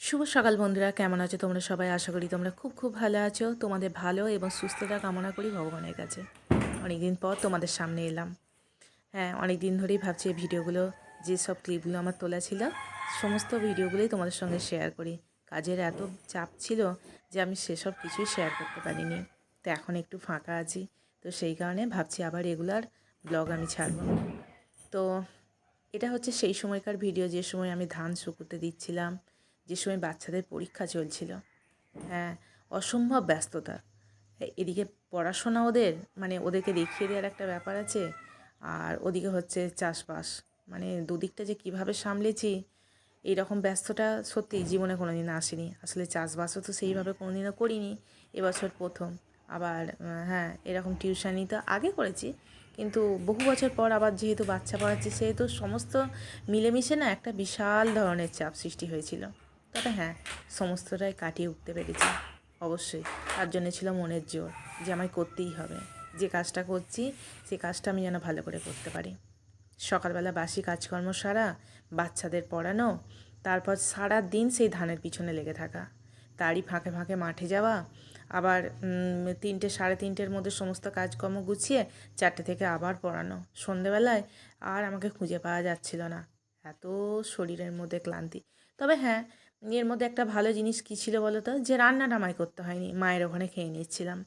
শুভ সকাল বন্ধুরা, কেমন আছো তোমরা সবাই? আশা করি তোমরা খুব খুব ভালো আছো। তোমাদের ভালো এবং সুস্থতা কামনা করি ভগবানের কাছে। অনেকদিন পর তোমাদের সামনে এলাম। হ্যাঁ, অনেক দিন ধরেই ভাবছি এই ভিডিওগুলো, যেসব ক্লিপগুলো আমার তোলা ছিল, সমস্ত ভিডিওগুলোই তোমাদের সঙ্গে শেয়ার করি। কাজের এত চাপ ছিল যে আমি সেসব কিছুই শেয়ার করতে পারিনি। তো এখন একটু ফাঁকা আছি, তো সেই কারণে ভাবছি আবার রেগুলার ব্লগ আমি ছাড়ব। তো এটা হচ্ছে সেই সময়কার ভিডিও, যে সময় আমি ধান শুকুতে দিচ্ছিলাম, যে সময় বাচ্চাদের পরীক্ষা চলছিল। হ্যাঁ, অসম্ভব ব্যস্ততা। এদিকে পড়াশোনা ওদের, মানে ওদেরকে দেখিয়ে দেওয়ার একটা ব্যাপার আছে, আর ওদিকে হচ্ছে চাষবাস। মানে দুদিকটা যে কিভাবে সামলেছি, এইরকম ব্যস্ততা সত্যি জীবনে কোনো দিন আসেনি। আসলে চাষবাসও তো সেইভাবে কোনো দিনও করিনি, এবছর প্রথম। আবার হ্যাঁ, এরকম টিউশানি তো আগে করেছি, কিন্তু বহু বছর পর আবার যেহেতু বাচ্চা পড়াচ্ছি, সেহেতু সমস্ত মিলেমিশে না একটা বিশাল ধরনের চাপ সৃষ্টি হয়েছিল। তবে হ্যাঁ, সমস্তটাই কাটিয়ে উঠতে পেরেছি। অবশ্যই তার জন্য ছিল মনের জোর, যে আমায় করতেই হবে। যে কাজটা করছি সেই কাজটা আমি যেন ভালো করে করতে পারি। সকালবেলা বাসি কাজকর্ম সারা, বাচ্চাদের পড়ানো, তারপর সারা দিন সেই ধানের পিছনে লেগে থাকা, তারই ফাঁকে ফাঁকে মাঠে যাওয়া, আবার 3টে সাড়ে 3টের মধ্যে সমস্ত কাজকর্ম গুছিয়ে 4টে থেকে আবার পড়ানো। সন্ধেবেলায় আর আমাকে খুঁজে পাওয়া যাচ্ছিল না, এত শরীরের মধ্যে ক্লান্তি। তবে হ্যাঁ, এর মধ্যে একটা ভালো জিনিস কী ছিল বলো তো, যে রান্নাটা আমায় করতে হয়নি, মায়ের ওখানে খেয়ে নিচ্ছিলাম।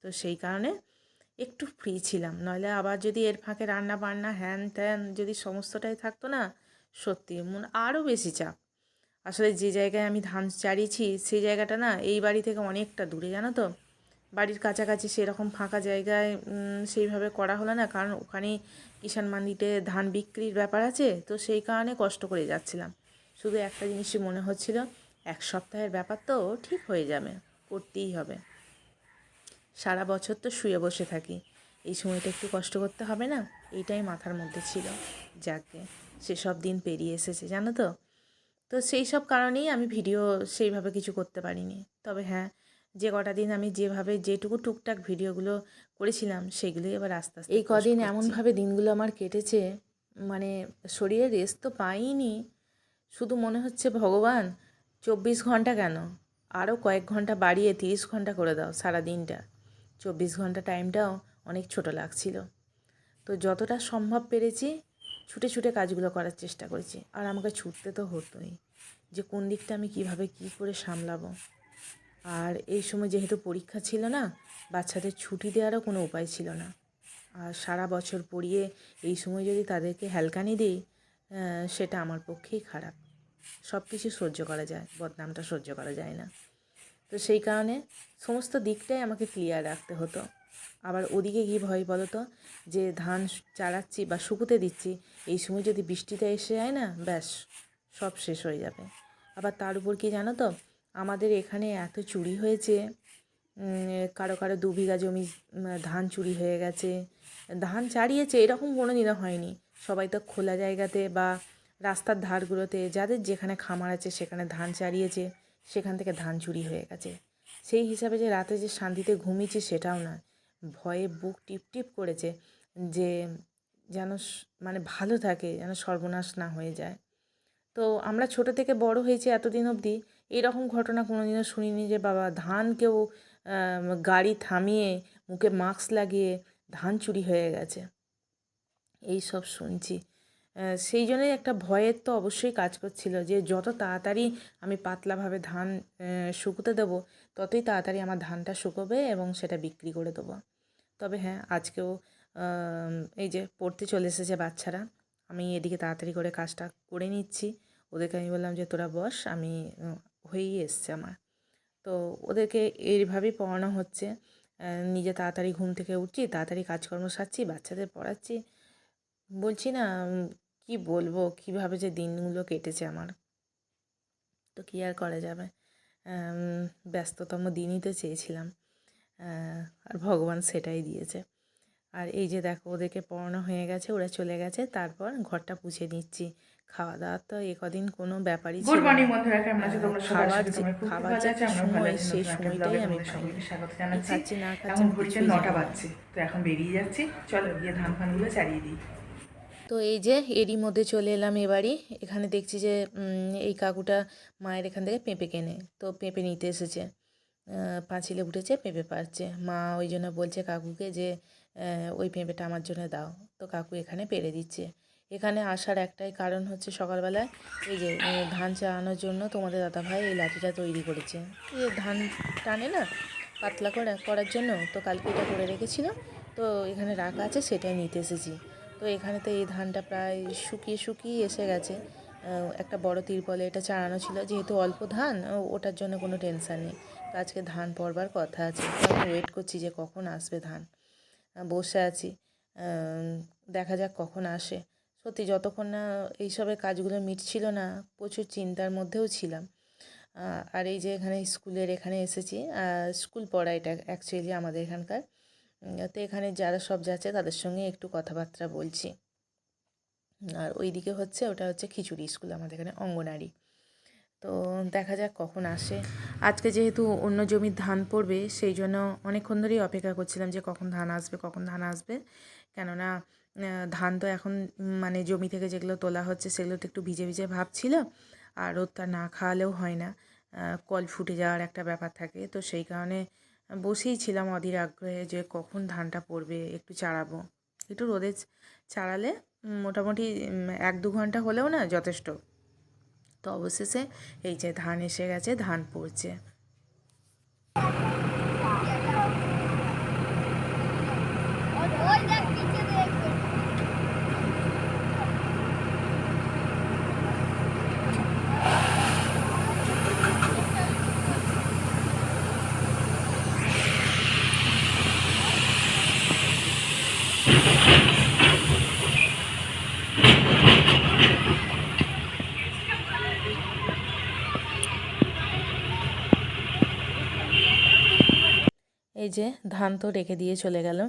তো সেই কারণে একটু ফ্রি ছিলাম। নইলে আবার যদি এর ফাঁকে রান্না বান্না হ্যান ত্যান যদি সমস্তটাই থাকতো না, সত্যি মন আরও বেশি চাপ। আসলে যে জায়গায় আমি ধান চাড়িয়েছি সেই জায়গাটা না এই বাড়ি থেকে অনেকটা দূরে, জানো তো। বাড়ির কাছাকাছি সেরকম ফাঁকা জায়গায় সেইভাবে করা হলো না, কারণ ওখানে কিষাণ মান্ডিতে ধান বিক্রির ব্যাপার আছে, তো সেই কারণে কষ্ট করে যাচ্ছিলাম। শুধু একটা জিনিসই মনে হচ্ছিল, 1 সপ্তাহের ব্যাপার তো ঠিক হয়ে যাবে, করতেই হবে। সারা বছর তো শুয়ে বসে থাকি, এই সময়টা একটু কষ্ট করতে হবে না, এইটাই মাথার মধ্যে ছিল। যাকে সেসব দিন পেরিয়ে এসেছে, জানো তো। তো সেই সব কারণেই আমি ভিডিও সেইভাবে কিছু করতে পারিনি। তবে হ্যাঁ, যে কটা দিন আমি যেভাবে যেটুকু টুকটাক ভিডিওগুলো করেছিলাম, সেগুলোই এবার আস্তে আস্তে এই কদিন এমনভাবে দিনগুলো আমার কেটেছে, মানে শরীরে রেস্ট তো পাইনি। শুধু মনে হচ্ছে, ভগবান 24 ঘন্টা কেন, আরও কয়েক ঘন্টা বাড়িয়ে 30 ঘন্টা করে দাও সারা দিনটা। 24 ঘন্টা টাইমটাও অনেক ছোট লাগছিল। তো যতটা সম্ভব পেরেছি ছুটে ছুটে কাজগুলো করার চেষ্টা করেছি। আর আমাকে ছুটতে তো হতোই, যে কোন দিকটা আমি কিভাবে কি করে সামলাবো। আর এই সময় যেহেতু পরীক্ষা ছিল না, বাচ্চাদের ছুটি দেওয়ারও কোনো উপায় ছিল না। আর সারা বছর পড়িয়ে এই সময় যদি তাদেরকে হ্যালকানি দিই, সেটা আমার পক্ষেই খারাপ। সব কিছু সহ্য করা যায়, বদনামটা সহ্য করা যায় না। তো সেই কারণে সমস্ত দিকটাই আমাকে ক্লিয়ার রাখতে হতো। আবার ওদিকে কী ভয় বলো তো, যে ধান চালাচ্ছি বা শুকুতে দিচ্ছি, এই সময় যদি বৃষ্টিটা এসে যায় না, ব্যাস সব শেষ হয়ে যাবে। আবার তার উপর কি জানো তো, আমাদের এখানে এত চুরি হয়েছে, কারো কারো 2 বিঘা জমি ধান চুরি হয়ে গেছে। ধান চাড়িয়েছে এরকম কোনো দিনও হয়নি, সবাই তো খোলা জায়গাতে বা রাস্তার ধারগুলোতে, যাদের যেখানে খামার আছে সেখানে ধান চাড়িয়েছে, সেখান থেকে ধান চুরি হয়ে গেছে। সেই হিসাবে যে রাতে যে শান্তিতে ঘুমিয়েছি সেটাও নয়, ভয়ে বুক টিপ টিপ করেছে, যে যেন মানে ভালো থাকে, যেন সর্বনাশ না হয়ে যায়। তো আমরা ছোট থেকে বড় হয়েছি এতদিন অবধি, এরকম ঘটনা কোনো দিনও শুনিনি যে বাবা ধান কেউ গাড়ি থামিয়ে মুখে মাস্ক লাগিয়ে ধান চুরি হয়ে গেছে, এই সব শুনছি। সেই জন্যই একটা ভয়ের তো অবশ্যই কাজ করছিল, যে যত তাড়াতাড়ি আমি পাতলাভাবে ধান শুকোতে দেবো, ততই তাড়াতাড়ি আমার ধানটা শুকোবে এবং সেটা বিক্রি করে দেবো। তবে হ্যাঁ, আজকেও এই যে পড়তে চলে এসেছে বাচ্চারা, আমি এদিকে তাড়াতাড়ি করে কাজটা করে নিচ্ছি। ওদেরকে আমি বললাম যে তোরা বস, আমি হয়েই এসছে আমার। তো ওদেরকে এইভাবেই পড়ানো হচ্ছে। নিজে তাড়াতাড়ি ঘুম থেকে উঠছি, তাড়াতাড়ি কাজকর্ম সারছি, বাচ্চাদের পড়াচ্ছি। বলছি না, কি বলবো, কিভাবে যে দিনগুলো কেটেছে আমার। তো কী আর করা যাবে, ব্যস্ততম দিনই তো চেয়েছিলাম, আর ভগবান সেটাই দিয়েছে। আর এই যে দেখো, ওদেরকে পড়ানো হয়ে গেছে, ওরা চলে গেছে, তারপর ঘরটা পুছে নিচ্ছি। খাওয়া দাওয়ার তো কদিন কোনো ব্যাপারই গুড ছিল না। মর্নিং বন্ধুরা, কেমন আছো তোমরা সবাই? আশা খাবার করি যে তোমরা খুব খাবার ভালো যে আছো, কী আমরা ভালো সময়, আছি। সেই নতুন একটা সময়টাই ব্লগে আমি তোমাদের পাইনি। সকলকে স্বাগত কী জানাচ্ছি। খাচ্ছি না খাচ্ছি এখন আমি ঘুরছে কিছুই 9টা জানি না। বাজছে, তো এখন বেরিয়ে যাচ্ছি। চলো গিয়ে ধান ফানগুলো চালিয়ে দিই। তো এই যে এরই মধ্যে চলে এলাম এবারই। এখানে দেখছি যে এই কাকুটা মায়ের এখান থেকে পেঁপে কেনে, তো পেঁপে নিতে এসেছে। পাঁচিলে উঠেছে, পেঁপে পাড়ছে। মা ওই জন্য বলছে কাকুকে যে ওই পেঁপেটা আমার জন্য দাও। তো কাকু এখানে পেড়ে দিচ্ছে। এখানে আসার একটাই কারণ হচ্ছে সকালবেলায় এই যে ধান চালানোর জন্য তোমাদের দাদাভাই এই লাঠিটা তৈরি করেছে। এই যে ধান টানে না পাতলা করার জন্য, তো কালকে এটা করে রেখেছিল, তো এখানে রাখা আছে, সেটাই নিতে এসেছি। তো এখানে তো এই ধানটা প্রায় শুকিয়ে শুকিয়ে এসে গেছে। একটা বড় তিরপলে এটা চালানো ছিল, যেহেতু অল্প ধান ওটার জন্য কোনো টেনশান নেই। তো আজকে ধান পড়বার কথা আছে, তো আমি ওয়েট করছি যে কখন আসবে ধান। বসে আছি, দেখা যাক কখন আসে। সত্যি যতক্ষণ না এইসবের কাজগুলো মিটছিল না, প্রচুর চিন্তার মধ্যেও ছিলাম। আর এই যে এখানে স্কুলের এখানে এসেছি, স্কুল পড়া এটা অ্যাকচুয়ালি আমাদের এখানকার। তো এখানে যারা সব যাচ্ছে তাদের সঙ্গে একটু কথাবার্তা বলছি। আর ওইদিকে হচ্ছে ওটা হচ্ছে খিচুড়ি স্কুল, আমাদের এখানে অঙ্গনারী। তো দেখা যাক কখন আসে। আজকে যেহেতু অন্য জমির ধান পড়বে, সেই জন্য অনেকক্ষণ ধরেই অপেক্ষা করছিলাম যে কখন ধান আসবে, কখন ধান আসবে। কেননা ধান তো এখন মানে জমি থেকে যেগুলো তোলা হচ্ছে সেগুলো তো একটু ভিজে ভিজে ভাব ছিল, আর রোদটা না খাওয়ালেও হয় না, কল ফুটে যাওয়ার একটা ব্যাপার থাকে। তো সেই কারণে বসেই ছিলাম অধীর আগ্রহে যে কখন ধানটা পড়বে, একটু চাড়াবো। একটু রোদে চাড়ালে মোটামুটি 1-2 ঘন্টা হলেও না যথেষ্ট। তো অবশেষে এই যে ধান এসে গেছে, ধান পড়ছে। এই যে ধান তো রেখে দিয়ে চলে গেল,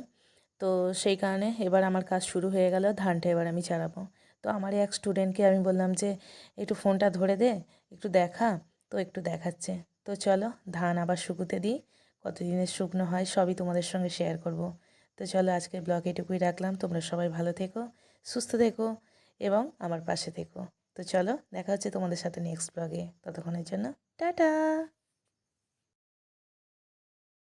তো সেই কারণে এবার আমার কাজ শুরু হয়ে গেল, ধানটা এবার আমি চালাবো। তো আমারই এক স্টুডেন্টকে আমি বললাম যে একটু ফোনটা ধরে দে, একটু দেখা। তো একটু দেখাচ্ছে। তো চলো ধান আবার শুকোতে দিই, কতদিনের শুকনো হয় সবই তোমাদের সঙ্গে শেয়ার করব। তো চলো আজকের ব্লগ এটুকুই রাখলাম। তোমরা সবাই ভালো থেকো, সুস্থ থেকো এবং আমার পাশে থেকো। তো চলো দেখা হচ্ছে তোমাদের সাথে নেক্সট ব্লগে। ততক্ষণের জন্য টাটা।